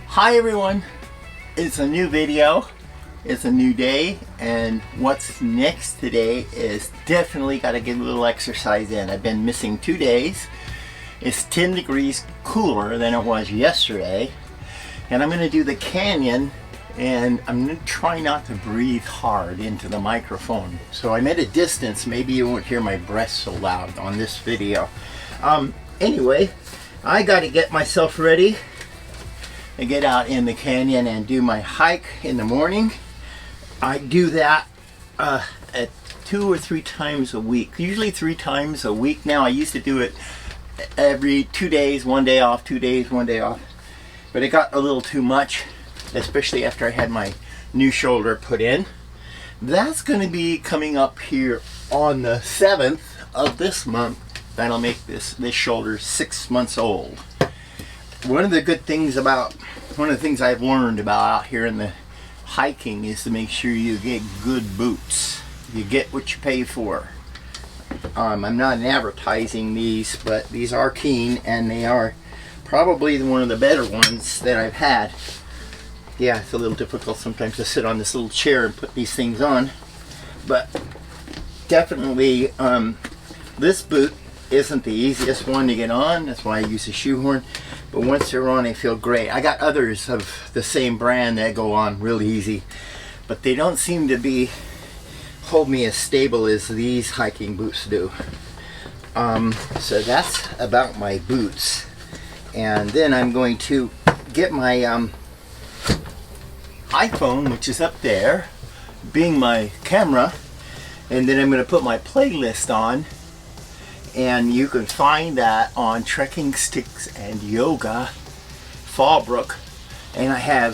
Hi everyone, it's a new video, it's a new day, and what's next today is definitely got to get a little exercise in. I've been missing 2 days. It's 10 degrees cooler than it was yesterday, and I'm going to do the canyon, and I'm going to try not to breathe hard into the microphone. So I'm at a distance, maybe you won't hear my breath so loud on this video. Anyway, I got to get myself ready to get out in the canyon and do my hike in the morning. I do that at 2 or 3 times a week, usually 3 times a week now. I used to do it every 2 days, 1 day off, 2 days, 1 day off, but it got a little too much, especially after I had my new shoulder put in. That's going to be coming up here on the 7th of this month. That'll make this shoulder 6 months old. One of the things I've learned about out here in the hiking is to make sure you get good boots. You get what you pay for. I'm not advertising these, but these are Keen, and they are probably one of the better ones that I've had. Yeah, it's a little difficult sometimes to sit on this little chair and put these things on, but definitely this boot isn't the easiest one to get on. That's why I use a shoehorn, but once they're on, they feel great. I got others of the same brand that go on really easy, but they don't seem to hold me as stable as these hiking boots do. So that's about my boots, and then I'm going to get my iPhone, which is up there, being my camera, and then I'm going to put my playlist on. And you can find that on Trekking Sticks and Yoga Fallbrook, and I have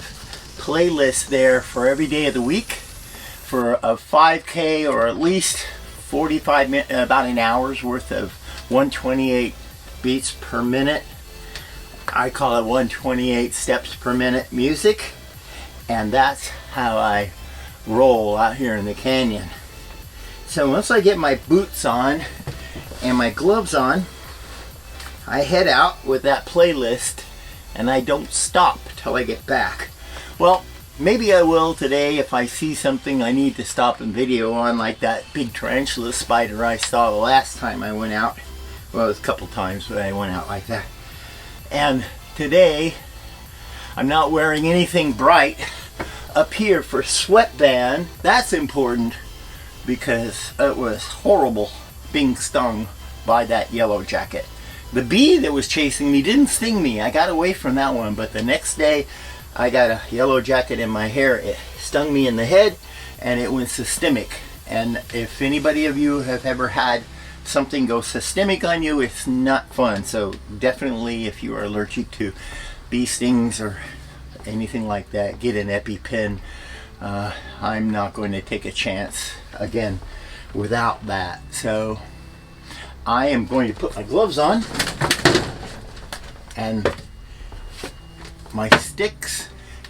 playlists there for every day of the week for a 5K or at least 45 minutes, about an hour's worth of 128 beats per minute. I call it 128 steps per minute music, and that's how I roll out here in the canyon. So once I get my boots on and my gloves on, I head out with that playlist, and I don't stop till I get back. Well, maybe I will today if I see something I need to stop and video on, like that big tarantula spider I saw the last time I went out. Well, it was a couple times that I went out like that. And today, I'm not wearing anything bright up here for sweatband. That's important because it was horrible being stung by that yellow jacket. The bee that was chasing me didn't sting me. I got away from that one, but the next day I got a yellow jacket in my hair. It stung me in the head, and it went systemic. And if anybody of you have ever had something go systemic on you, it's not fun. So definitely, if you are allergic to bee stings or anything like that, get an EpiPen. I'm not going to take a chance again without that. So I am going to put my gloves on and my sticks.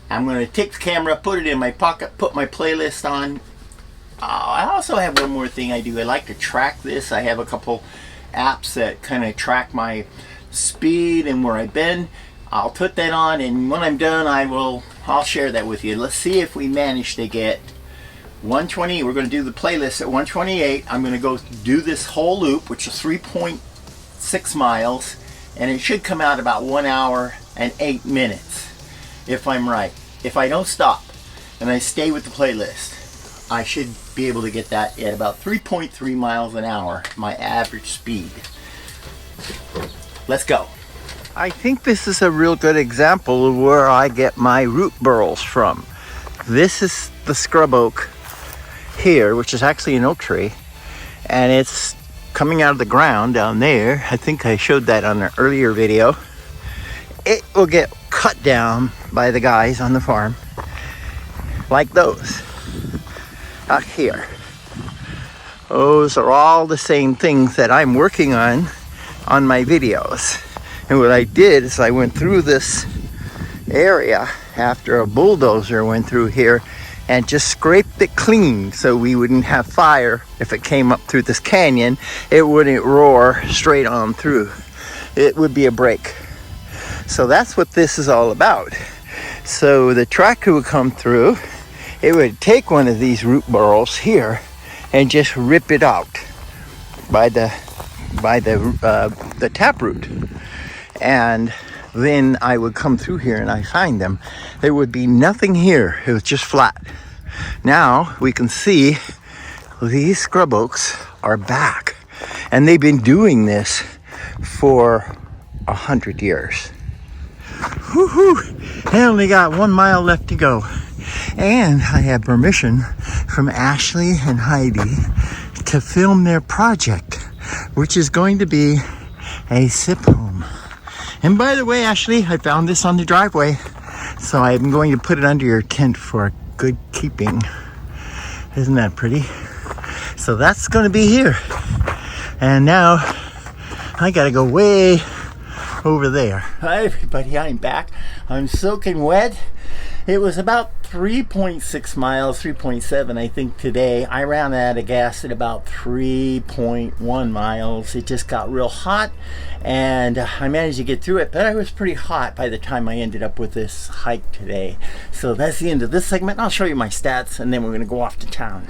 I'm going to take the camera, put it in my pocket, put my playlist on. I also have one more thing I do. I like to track this. I have a couple apps that kind of track my speed and where I've been. I'll put that on, and when I'm done, I'll share that with you. Let's see if we manage to get 120. We're going to do the playlist at 128. I'm going to go do this whole loop, which is 3.6 miles, and it should come out about 1 hour and 8 minutes, if I'm right. If I don't stop and I stay with the playlist, I should be able to get that at about 3.3 miles an hour, my average speed. Let's go. I think this is a real good example of where I get my root burls from. This is the scrub oak here, which is actually an oak tree, and it's coming out of the ground down there. I think I showed that on an earlier video. It will get cut down by the guys on the farm, like those out here. Those are all the same things that I'm working on my videos. And what I did is I went through this area after a bulldozer went through here and just scraped it clean so we wouldn't have fire. If it came up through this canyon, it wouldn't roar straight on through. It would be a break. So that's what this is all about. So the tractor would come through, it would take one of these root burls here and just rip it out by the taproot. And then I would come through here and I find them. There would be nothing here. It was just flat. Now we can see these scrub oaks are back, and they've been doing this for 100 years. Woohoo! I only got 1 mile left to go, and I have permission from Ashley and Heidi to film their project, which is going to be a sip home. And by the way, Ashley, I found this on the driveway, so I'm going to put it under your tent for good keeping. Isn't that pretty? So that's going to be here. And now I got to go way over there. Hi everybody, I'm back. I'm soaking wet. It was about 3.6 miles, 3.7 I think today. I ran out of gas at about 3.1 miles. It just got real hot and I managed to get through it, but I was pretty hot by the time I ended up with this hike today. So that's the end of this segment. I'll show you my stats and then we're going to go off to town.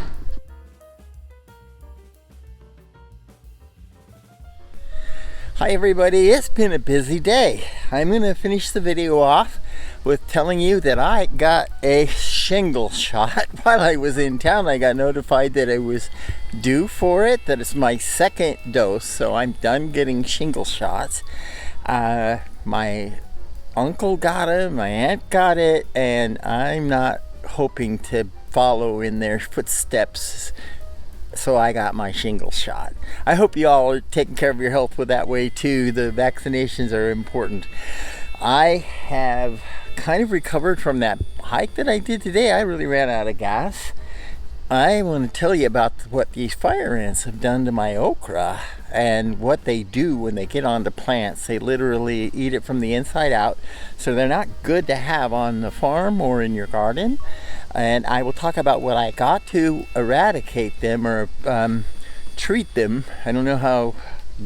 Hi everybody, it's been a busy day. I'm going to finish the video off with telling you that I got a shingle shot while I was in town. I got notified that I was due for it, that it's my second dose, so I'm done getting shingle shots. My uncle got it, my aunt got it, and I'm not hoping to follow in their footsteps. So I got my shingle shot. I hope you all are taking care of your health with that way too. The vaccinations are important. I have kind of recovered from that hike that I did today. I really ran out of gas. I want to tell you about what these fire ants have done to my okra and what they do when they get onto plants. They literally eat it from the inside out. So they're not good to have on the farm or in your garden. And I will talk about what I got to eradicate them or treat them. I don't know how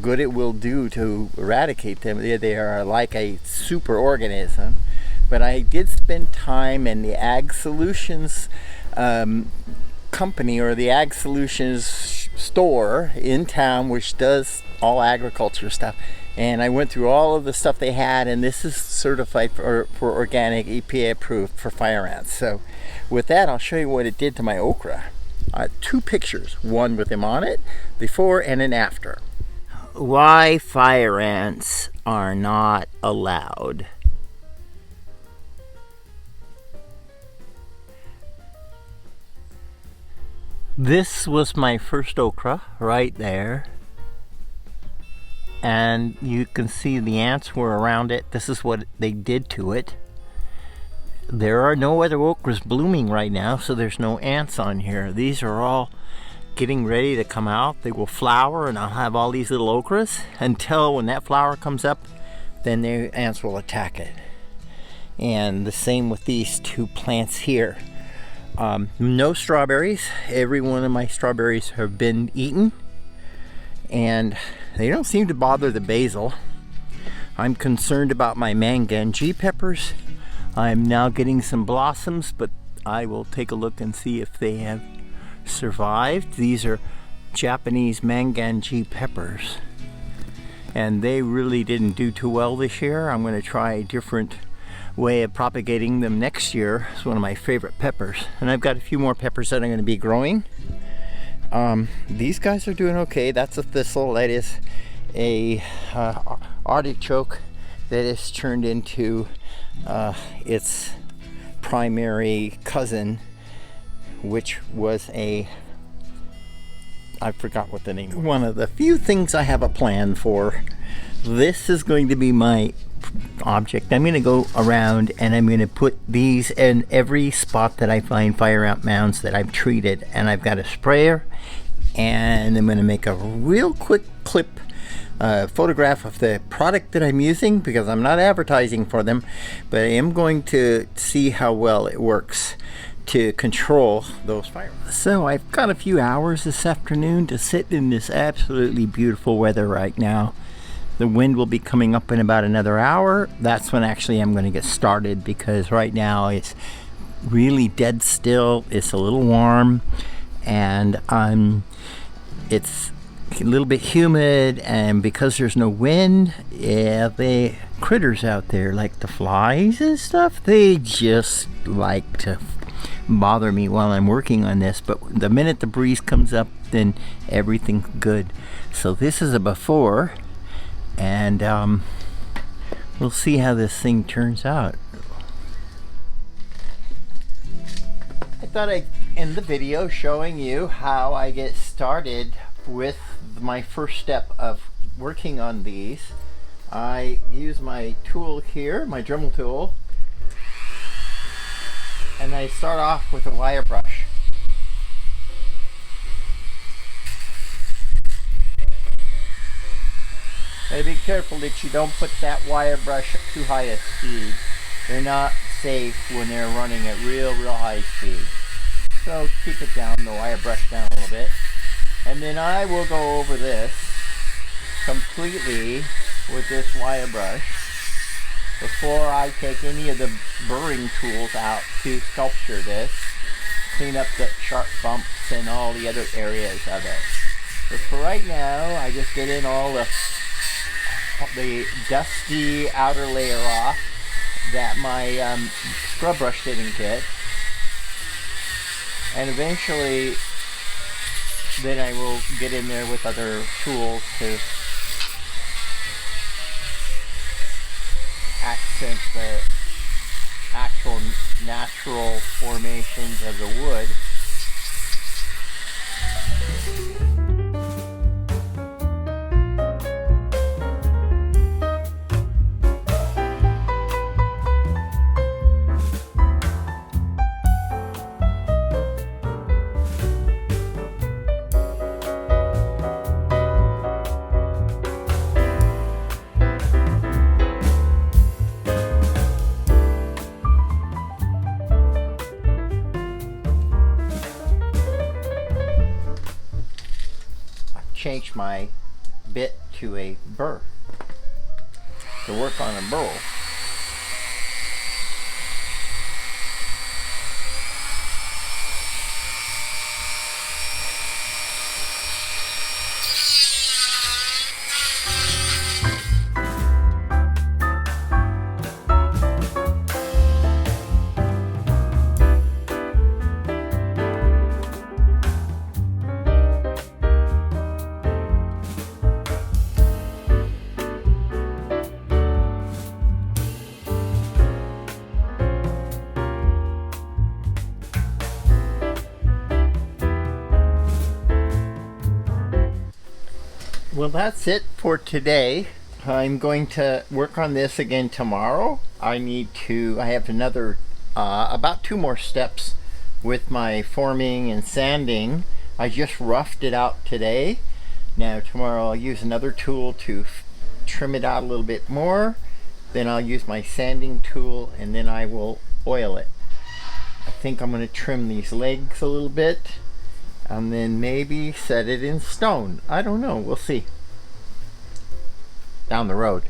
good it will do to eradicate them. They are like a super organism. But I did spend time in the Ag Solutions company or the Ag Solutions store in town, which does all agriculture stuff. And I went through all of the stuff they had, and this is certified for organic, EPA approved for fire ants. So with that, I'll show you what it did to my okra. 2 pictures, one with them on it, before and an after. Why fire ants are not allowed. This was my first okra right there. And you can see the ants were around it. This is what they did to it. There are no other okras blooming right now, so there's no ants on here. These are all getting ready to come out. They will flower and I'll have all these little okras until when that flower comes up, then the ants will attack it. And the same with these 2 plants here. No strawberries. Every one of my strawberries have been eaten. And they don't seem to bother the basil. I'm concerned about my manganji peppers. I'm now getting some blossoms, but I will take a look and see if they have survived. These are Japanese manganji peppers, and they really didn't do too well this year. I'm going to try a different way of propagating them next year. It's one of my favorite peppers, and I've got a few more peppers that I'm going to be growing. These guys are doing okay. That's a thistle. That is a artichoke that is turned into its primary cousin, which was I forgot what the name. One of the few things I have a plan for. This is going to be my object. I'm going to go around and I'm going to put these in every spot that I find fire ant mounds that I've treated, and I've got a sprayer, and I'm going to make a real quick clip photograph of the product that I'm using, because I'm not advertising for them, but I am going to see how well it works to control those fires. So I've got a few hours this afternoon to sit in this absolutely beautiful weather right now. The wind will be coming up in about another hour. That's when actually I'm going to get started, because right now it's really dead still. It's a little warm, and it's a little bit humid, and because there's no wind, yeah, the critters out there, like the flies and stuff, they just like to bother me while I'm working on this. But the minute the breeze comes up, then everything's good. So this is a before, and we'll see how this thing turns out. I thought I'd end the video showing you how I get started with my first step of working on these. I use my tool here, my Dremel tool, and I start off with a wire brush. Gotta be careful that you don't put that wire brush at too high a speed. They're not safe when they're running at real high speed. So keep it down, the wire brush down a little bit. And then I will go over this completely with this wire brush before I take any of the burring tools out to sculpture this, clean up the sharp bumps and all the other areas of it. But for right now, I just get in all the dusty outer layer off that my scrub brush didn't get, and eventually then I will get in there with other tools to accent the actual natural formations of the wood. Change my bit to a burr to work on a burl. Well, that's it for today. I'm going to work on this again tomorrow. I have another, about 2 more steps with my forming and sanding. I just roughed it out today. Now tomorrow I'll use another tool to trim it out a little bit more. Then I'll use my sanding tool, and then I will oil it. I think I'm going to trim these legs a little bit, and then maybe set it in stone. I don't know, we'll see down the road.